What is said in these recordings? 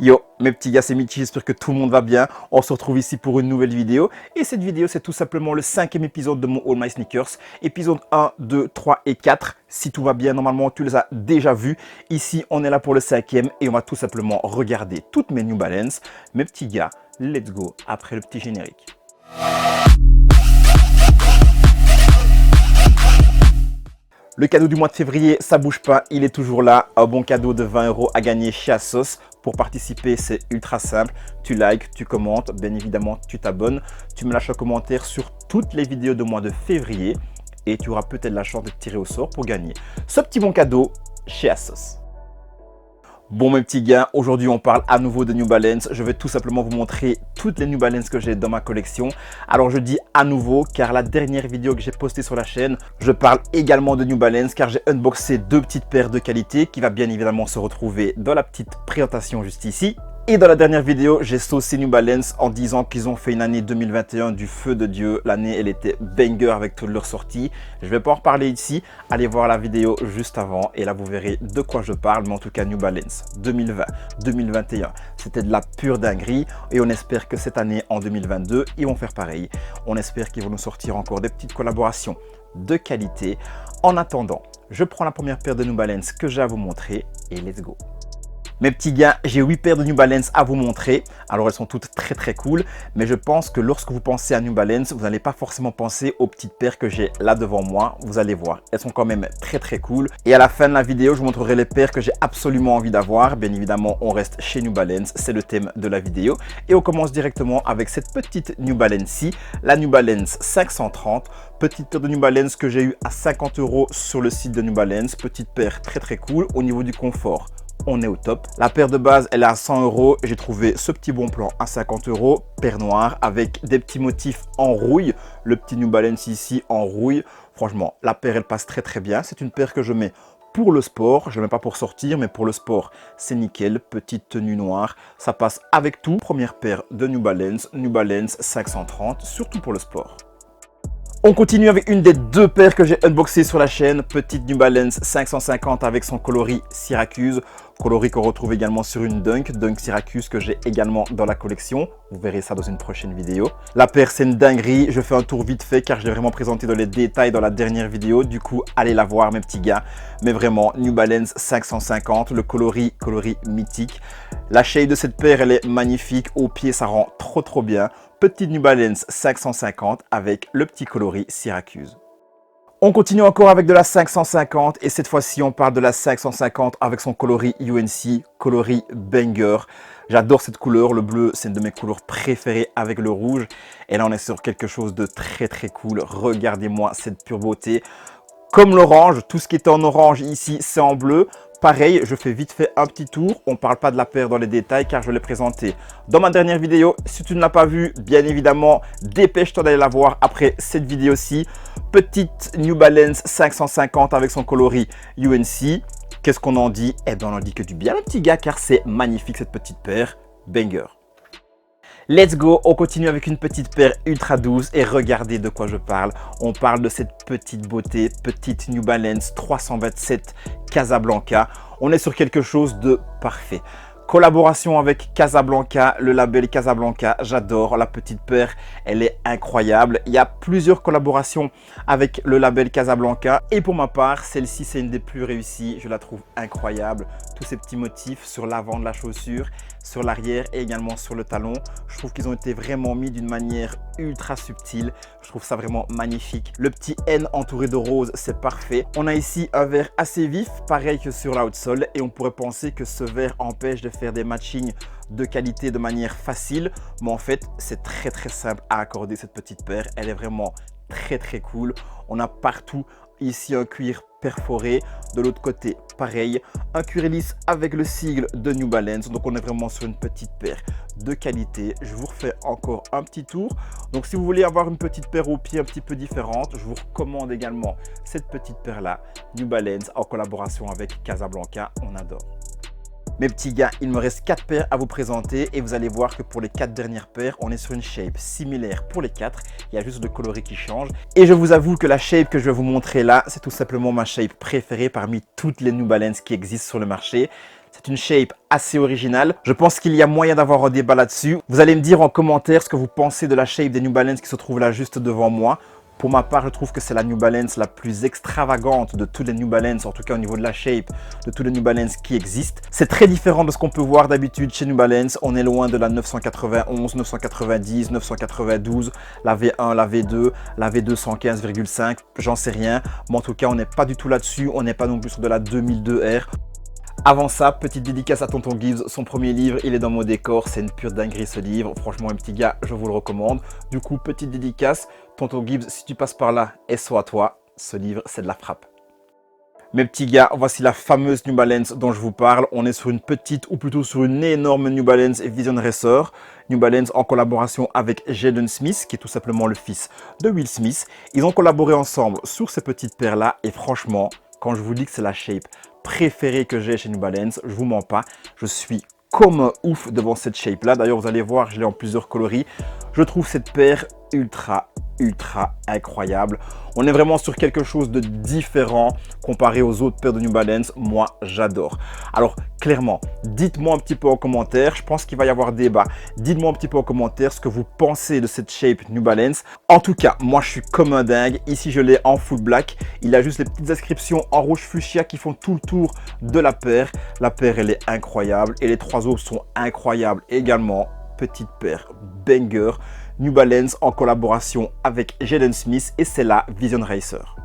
Yo, mes petits gars, c'est Michi, j'espère que tout le monde va bien. On se retrouve ici pour une nouvelle vidéo. Et cette vidéo, c'est tout simplement le 5e épisode de mon All My Sneakers. Épisode 1, 2, 3 et 4. Si tout va bien, normalement, tu les as déjà vus. Ici, on est là pour le 5e et on va tout simplement regarder toutes mes New Balance. Mes petits gars, let's go après le petit générique. Le cadeau du mois de février, ça bouge pas, il est toujours là. Un bon cadeau de 20 € à gagner chez ASOS. Pour participer, c'est ultra simple. Tu likes, tu commentes, bien évidemment, tu t'abonnes. Tu me lâches un commentaire sur toutes les vidéos de mois de février et tu auras peut-être la chance de tirer au sort pour gagner ce petit bon cadeau chez ASOS. Bon mes petits gars, aujourd'hui on parle à nouveau de New Balance. Je vais tout simplement vous montrer toutes les New Balance que j'ai dans ma collection. Alors je dis à nouveau car la dernière vidéo que j'ai postée sur la chaîne, je parle également de New Balance car j'ai unboxé deux petites paires de qualité qui va bien évidemment se retrouver dans la petite présentation juste ici. Et dans la dernière vidéo, j'ai saucé New Balance en disant qu'ils ont fait une année 2021 du feu de Dieu. L'année, elle était banger avec toutes leurs sorties. Je ne vais pas en reparler ici. Allez voir la vidéo juste avant et là, vous verrez de quoi je parle. Mais en tout cas, New Balance 2020, 2021, c'était de la pure dinguerie. Et on espère que cette année, en 2022, ils vont faire pareil. On espère qu'ils vont nous sortir encore des petites collaborations de qualité. En attendant, je prends la première paire de New Balance que j'ai à vous montrer et let's go. Mes petits gars, j'ai 8 paires de New Balance à vous montrer. Alors elles sont toutes très cool, mais je pense que lorsque vous pensez à New Balance, vous n'allez pas forcément penser aux petites paires que j'ai là devant moi. Vous allez voir, elles sont quand même très cool. Et à la fin de la vidéo, je vous montrerai les paires que j'ai absolument envie d'avoir. Bien évidemment, on reste chez New Balance, c'est le thème de la vidéo. Et on commence directement avec cette petite New Balance-ci, la New Balance 530. Petite paire de New Balance que j'ai eu à 50 € sur le site de New Balance. Petite paire très cool au niveau du confort. On est au top. La paire de base, elle est à 100 €. J'ai trouvé ce petit bon plan à 50 €. Paire noire avec des petits motifs en rouille. Le petit New Balance ici en rouille. Franchement, la paire, elle passe très bien. C'est une paire que je mets pour le sport. Je ne mets pas pour sortir, mais pour le sport, c'est nickel. Petite tenue noire. Ça passe avec tout. Première paire de New Balance 530, surtout pour le sport. On continue avec une des deux paires que j'ai unboxées sur la chaîne. Petite New Balance 550 avec son coloris Syracuse. Coloris qu'on retrouve également sur une Dunk Syracuse que j'ai également dans la collection. Vous verrez ça dans une prochaine vidéo. La paire, c'est une dinguerie. Je fais un tour vite fait car je l'ai vraiment présenté dans les détails dans la dernière vidéo. Du coup, allez la voir mes petits gars. Mais vraiment, New Balance 550, le coloris mythique. La shape de cette paire, elle est magnifique. Au pied, ça rend trop bien. Petite New Balance 550 avec le petit coloris Syracuse. On continue encore avec de la 550 et cette fois-ci on parle de la 550 avec son coloris UNC, coloris banger. J'adore cette couleur, le bleu c'est une de mes couleurs préférées avec le rouge. Et là on est sur quelque chose de très cool. Regardez-moi cette pure beauté. Comme l'orange, tout ce qui est en orange ici c'est en bleu. Pareil, je fais vite fait un petit tour. On ne parle pas de la paire dans les détails car je l'ai présenté dans ma dernière vidéo. Si tu ne l'as pas vue, bien évidemment, dépêche-toi d'aller la voir après cette vidéo-ci. Petite New Balance 550 avec son coloris UNC. Qu'est-ce qu'on en dit? Eh bien, on en dit que du bien, mon petit gars, car c'est magnifique cette petite paire. Banger. Let's go, on continue avec une petite paire ultra douce et regardez de quoi je parle. On parle de cette petite beauté, petite New Balance 327 Casablanca. On est sur quelque chose de parfait. Collaboration avec Casablanca, le label Casablanca, j'adore la petite paire, elle est incroyable. Il y a plusieurs collaborations avec le label Casablanca et pour ma part, celle-ci c'est une des plus réussies, je la trouve incroyable. Tous ces petits motifs sur l'avant de la chaussure, sur l'arrière et également sur le talon. Je trouve qu'ils ont été vraiment mis d'une manière ultra subtile. Je trouve ça vraiment magnifique. Le petit N entouré de rose, c'est parfait. On a ici un vert assez vif, pareil que sur l'outsole. Et on pourrait penser que ce vert empêche de faire des matchings de qualité de manière facile. Mais en fait, c'est très simple à accorder cette petite paire. Elle est vraiment très cool. On a partout ici un cuir perforé, de l'autre côté pareil, un cuir lisse avec le sigle de New Balance. Donc on est vraiment sur une petite paire de qualité. Je vous refais encore un petit tour. Donc si vous voulez avoir une petite paire au pied un petit peu différente, je vous recommande également cette petite paire là, New Balance en collaboration avec Casablanca. On adore. Mes petits gars, il me reste 4 paires à vous présenter et vous allez voir que pour les 4 dernières paires, on est sur une shape similaire pour les 4. Il y a juste le coloris qui change. Et je vous avoue que la shape que je vais vous montrer là, c'est tout simplement ma shape préférée parmi toutes les New Balance qui existent sur le marché. C'est une shape assez originale. Je pense qu'il y a moyen d'avoir un débat là-dessus. Vous allez me dire en commentaire ce que vous pensez de la shape des New Balance qui se trouve là juste devant moi. Pour ma part, je trouve que c'est la New Balance la plus extravagante de tous les New Balance, en tout cas au niveau de la shape, de tous les New Balance qui existent. C'est très différent de ce qu'on peut voir d'habitude chez New Balance. On est loin de la 991, 990, 992, la V1, la V2, la V2 115,5, j'en sais rien. Mais en tout cas, on n'est pas du tout là-dessus. On n'est pas non plus sur de la 2002R. Avant ça, petite dédicace à Tonton Gibbs, son premier livre, il est dans mon décor, c'est une pure dinguerie ce livre, franchement un petit gars, je vous le recommande. Du coup, petite dédicace, Tonton Gibbs, si tu passes par là, SO à toi, ce livre c'est de la frappe. Mes petits gars, voici la fameuse New Balance dont je vous parle. On est sur une petite ou plutôt sur une énorme New Balance Vision Racer. New Balance en collaboration avec Jaden Smith, qui est tout simplement le fils de Will Smith. Ils ont collaboré ensemble sur ces petites paires-là et franchement, quand je vous dis que c'est la shape préférée que j'ai chez New Balance, je vous mens pas, je suis comme un ouf devant cette shape là. D'ailleurs, vous allez voir, je l'ai en plusieurs coloris. Je trouve cette paire ultra incroyable. On est vraiment sur quelque chose de différent comparé aux autres paires de New Balance. Moi, j'adore. Alors, clairement, dites-moi un petit peu en commentaire. Je pense qu'il va y avoir débat. Dites-moi un petit peu en commentaire ce que vous pensez de cette shape New Balance. En tout cas, moi, je suis comme un dingue. Ici, je l'ai en full black. Il a juste les petites inscriptions en rouge fuchsia qui font tout le tour de la paire. La paire, elle est incroyable. Et les trois autres sont incroyables également. Petite paire banger. New Balance en collaboration avec Jaden Smith et c'est la Vision Racer.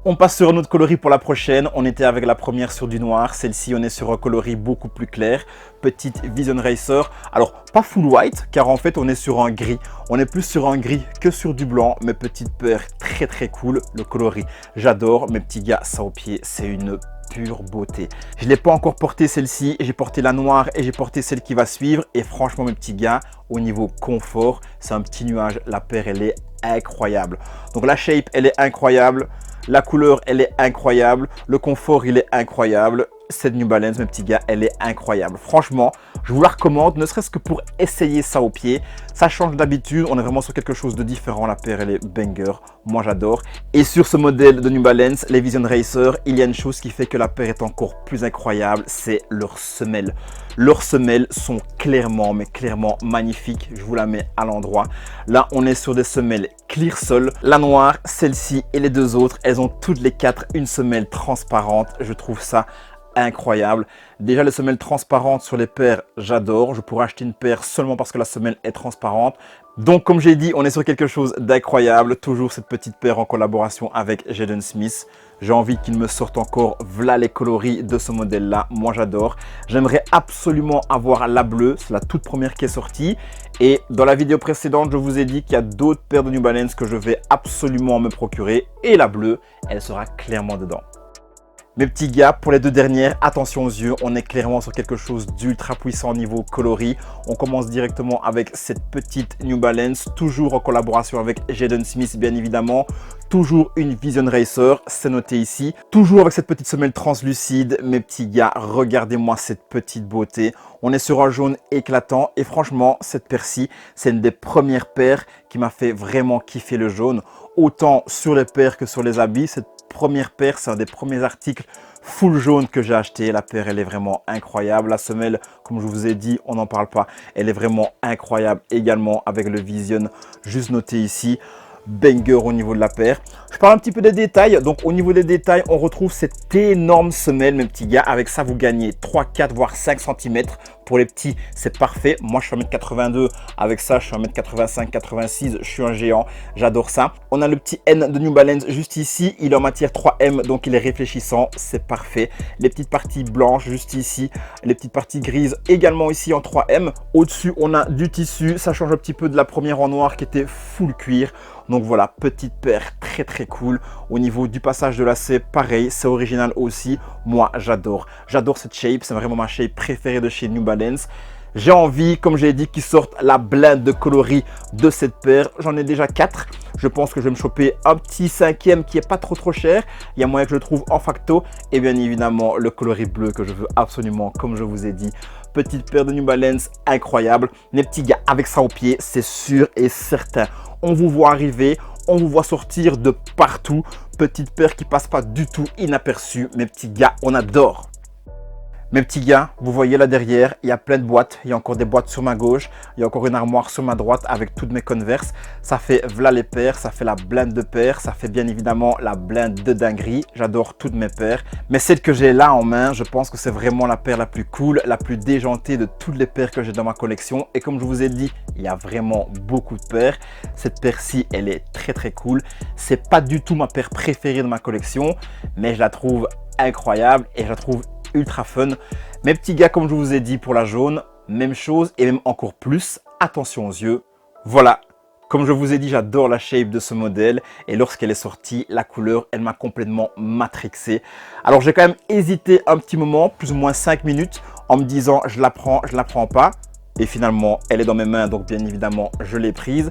On passe sur un autre coloris pour la prochaine. On était avec la première sur du noir. Celle-ci, on est sur un coloris beaucoup plus clair. Petite Vision Racer. Alors, pas full white, car en fait, on est sur un gris. On est plus sur un gris que sur du blanc. Mais petite paire très cool. Le coloris, j'adore. Mes petits gars, ça au pied, c'est une pure beauté. Je ne l'ai pas encore porté celle-ci. J'ai porté la noire et j'ai porté celle qui va suivre. Et franchement, mes petits gars, au niveau confort, c'est un petit nuage. La paire, elle est incroyable. Donc, la shape, elle est incroyable. La couleur, elle est incroyable. Le confort, il est incroyable. Cette New Balance, mes petits gars, elle est incroyable. Franchement, je vous la recommande, ne serait-ce que pour essayer ça au pied. Ça change d'habitude. On est vraiment sur quelque chose de différent. La paire, elle est banger. Moi, j'adore. Et sur ce modèle de New Balance, les Vision Racer, il y a une chose qui fait que la paire est encore plus incroyable. C'est leurs semelles. Leurs semelles sont clairement, mais clairement magnifiques. Je vous la mets à l'endroit. Là, on est sur des semelles clear sol. La noire, celle-ci et les deux autres, elles ont toutes les quatre une semelle transparente. Je trouve ça incroyable. Déjà, les semelles transparentes sur les paires, j'adore. Je pourrais acheter une paire seulement parce que la semelle est transparente. Donc, comme j'ai dit, on est sur quelque chose d'incroyable. Toujours cette petite paire en collaboration avec Jaden Smith. J'ai envie qu'il me sorte encore voilà les coloris de ce modèle-là. Moi, j'adore. J'aimerais absolument avoir la bleue. C'est la toute première qui est sortie. Et dans la vidéo précédente, je vous ai dit qu'il y a d'autres paires de New Balance que je vais absolument me procurer. Et la bleue, elle sera clairement dedans. Mes petits gars, pour les deux dernières, attention aux yeux, on est clairement sur quelque chose d'ultra puissant au niveau coloris. On commence directement avec cette petite New Balance, toujours en collaboration avec Jaden Smith bien évidemment. Toujours une Vision Racer, c'est noté ici. Toujours avec cette petite semelle translucide. Mes petits gars, regardez-moi cette petite beauté. On est sur un jaune éclatant et franchement, cette paire-ci, c'est une des premières paires qui m'a fait vraiment kiffer le jaune. Autant sur les paires que sur les habits, cette première paire, c'est un des premiers articles full jaune que j'ai acheté. La paire, elle est vraiment incroyable. La semelle, comme je vous ai dit, on n'en parle pas. Elle est vraiment incroyable également avec le Vision juste noté ici. Banger au niveau de la paire. Je parle un petit peu des détails. Donc au niveau des détails, on retrouve cette énorme semelle, mes petits gars. Avec ça, vous gagnez 3, 4, voire 5 cm. Pour les petits, c'est parfait. Moi, je suis 1m82. Avec ça, je suis 1m85, 86. Je suis un géant. J'adore ça. On a le petit N de New Balance juste ici. Il est en matière 3M, donc il est réfléchissant. C'est parfait. Les petites parties blanches juste ici. Les petites parties grises également ici en 3M. Au-dessus, on a du tissu. Ça change un petit peu de la première en noir qui était full cuir. Donc voilà, petite paire très cool. Au niveau du passage de lacet, pareil, c'est original aussi. Moi, j'adore. J'adore cette shape. C'est vraiment ma shape préférée de chez New Balance. J'ai envie, comme j'ai dit, qu'ils sortent la blinde de coloris de cette paire. J'en ai déjà 4. Je pense que je vais me choper un petit 5e qui est pas trop cher. Il y a moyen que je le trouve en facto. Et bien évidemment, le coloris bleu que je veux absolument, comme je vous ai dit. Petite paire de New Balance incroyable. Les petits gars, avec ça au pied, c'est sûr et certain. On vous voit arriver, on vous voit sortir de partout. Petite paire qui passe pas du tout inaperçue. Mes petits gars, on adore. Mes petits gars, vous voyez là derrière, il y a plein de boîtes. Il y a encore des boîtes sur ma gauche. Il y a encore une armoire sur ma droite avec toutes mes Converse. Ça fait voilà les paires, ça fait la blinde de paires. Ça fait bien évidemment la blinde de dinguerie. J'adore toutes mes paires. Mais celle que j'ai là en main, je pense que c'est vraiment la paire la plus cool, la plus déjantée de toutes les paires que j'ai dans ma collection. Et comme je vous ai dit, il y a vraiment beaucoup de paires. Cette paire-ci, elle est très cool. C'est pas du tout ma paire préférée de ma collection, mais je la trouve incroyable et je la trouve ultra fun. Mes petits gars, comme je vous ai dit pour la jaune, même chose et même encore plus, attention aux yeux. Voilà, comme je vous ai dit, j'adore la shape de ce modèle et lorsqu'elle est sortie, la couleur, elle m'a complètement matrixé. Alors j'ai quand même hésité un petit moment, plus ou moins 5 minutes, en me disant je la prends pas. Et finalement, elle est dans mes mains, donc bien évidemment, je l'ai prise.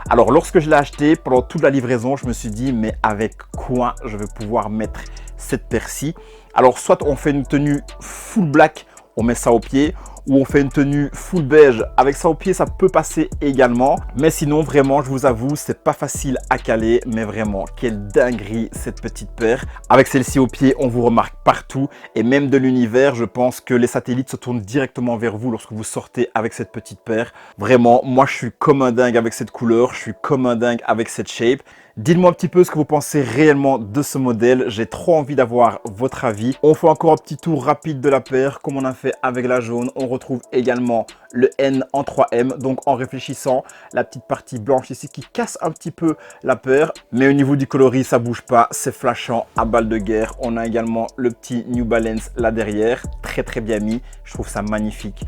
Alors lorsque je l'ai achetée, pendant toute la livraison, je me suis dit mais avec quoi je vais pouvoir mettre cette paire-ci? Alors soit on fait une tenue full black, on met ça au pied, ou on fait une tenue full beige avec ça au pied, ça peut passer également. Mais sinon vraiment, je vous avoue, c'est pas facile à caler, mais vraiment quelle dinguerie cette petite paire. Avec celle-ci au pied, on vous remarque partout et même de l'univers, je pense que les satellites se tournent directement vers vous lorsque vous sortez avec cette petite paire. Vraiment, moi je suis comme un dingue avec cette couleur, je suis comme un dingue avec cette shape. Dites-moi un petit peu ce que vous pensez réellement de ce modèle. J'ai trop envie d'avoir votre avis. On fait encore un petit tour rapide de la paire comme on a fait avec la jaune. On retrouve également le N en 3M. Donc en réfléchissant, la petite partie blanche ici qui casse un petit peu la paire. Mais au niveau du coloris, ça bouge pas. C'est flashant à balle de guerre. On a également le petit New Balance là derrière. Très bien mis. Je trouve ça magnifique.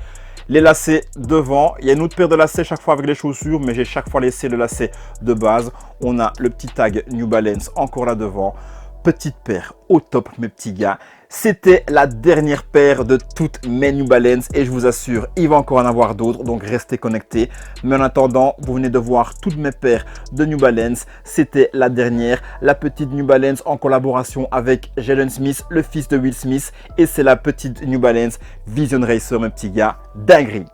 Les lacets devant, il y a une autre paire de lacets chaque fois avec les chaussures, mais j'ai chaque fois laissé le lacet de base. On a le petit tag New Balance encore là devant. Petite paire au top mes petits gars. C'était la dernière paire de toutes mes New Balance et je vous assure, il va encore en avoir d'autres, donc restez connectés. Mais en attendant, vous venez de voir toutes mes paires de New Balance. C'était la dernière, la petite New Balance en collaboration avec Jaden Smith, le fils de Will Smith. Et c'est la petite New Balance Vision Racer mes petits gars, dinguerie.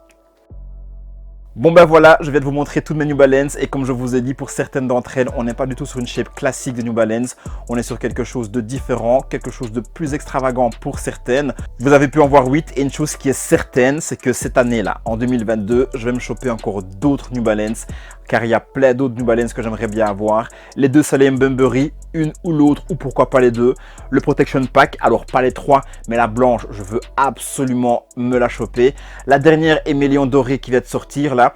Bon ben voilà, je viens de vous montrer toutes mes New Balance et comme je vous ai dit, pour certaines d'entre elles, on n'est pas du tout sur une shape classique de New Balance. On est sur quelque chose de différent, quelque chose de plus extravagant pour certaines. Vous avez pu en voir 8 et une chose qui est certaine, c'est que cette année-là, en 2022, je vais me choper encore d'autres New Balance car il y a plein d'autres New Balance que j'aimerais bien avoir. Les deux Salem Bunbury, une ou l'autre ou pourquoi pas les deux. Le Protection Pack, alors pas les trois, mais la blanche, je veux absolument me la choper. La dernière Émélion dorée qui vient de sortir là.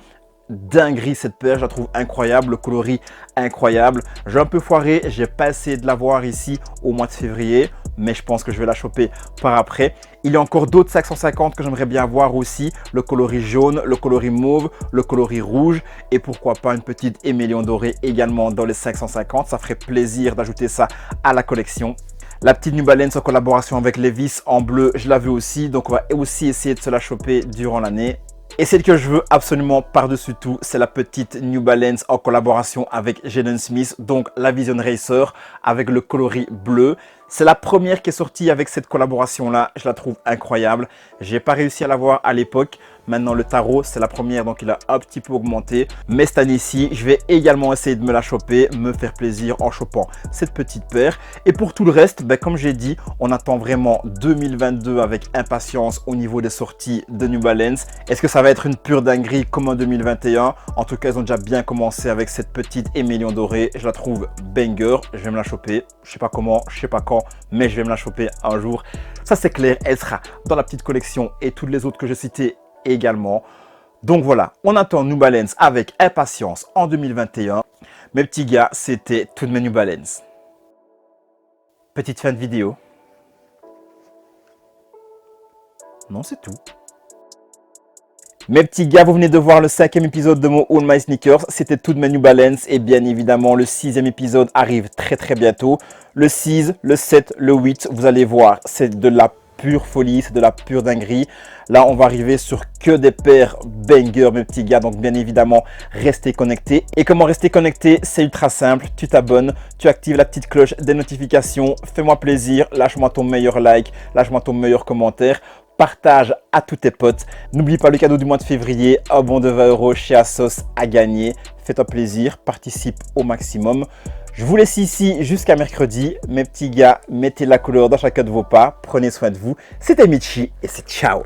Dinguerie cette paire, je la trouve incroyable, le coloris incroyable. J'ai un peu foiré, j'ai pas essayé de l'avoir ici au mois de février, mais je pense que je vais la choper par après. Il y a encore d'autres 550 que j'aimerais bien avoir aussi, le coloris jaune, le coloris mauve, le coloris rouge et pourquoi pas une petite émélion dorée également dans les 550. Ça ferait plaisir d'ajouter ça à la collection. La petite New Balance en collaboration avec Levi's en bleu, je la veux aussi, donc on va aussi essayer de se la choper durant l'année. Et celle que je veux absolument par-dessus tout, c'est la petite New Balance en collaboration avec Jaden Smith, donc la Vision Racer avec le coloris bleu. C'est la première qui est sortie avec cette collaboration-là, je la trouve incroyable. J'ai pas réussi à l'avoir à l'époque. Maintenant, le tarot, c'est la première, donc il a un petit peu augmenté. Mais cette année-ci, je vais également essayer de me la choper, me faire plaisir en chopant cette petite paire. Et pour tout le reste, ben, comme j'ai dit, on attend vraiment 2022 avec impatience au niveau des sorties de New Balance. Est-ce que ça va être une pure dinguerie comme en 2021? En tout cas, ils ont déjà bien commencé avec cette petite émélion dorée. Je la trouve banger, je vais me la choper. Je sais pas comment, je sais pas quand, mais je vais me la choper un jour. Ça, c'est clair, elle sera dans la petite collection et toutes les autres que j'ai citées également. Donc voilà, on attend New Balance avec impatience en 2021. Mes petits gars, c'était toutes mes New Balance. Petite fin de vidéo. Non, c'est tout. Mes petits gars, vous venez de voir le 5e épisode de mon Own My Sneakers. C'était toutes mes New Balance et bien évidemment le 6e épisode arrive très bientôt. Le 6, le 7, le 8, vous allez voir, c'est de la pure folie, c'est de la pure dinguerie. Là, on va arriver sur que des paires banger, mes petits gars. Donc, bien évidemment, restez connectés. Et comment rester connecté? C'est ultra simple. Tu t'abonnes, tu actives la petite cloche des notifications. Fais-moi plaisir, lâche-moi ton meilleur like, lâche-moi ton meilleur commentaire. Partage à tous tes potes. N'oublie pas le cadeau du mois de février, un bon de 20 € chez ASOS à gagner. Fais-toi plaisir, participe au maximum. Je vous laisse ici jusqu'à mercredi. Mes petits gars, mettez la couleur dans chacun de vos pas. Prenez soin de vous. C'était Michi et c'est ciao.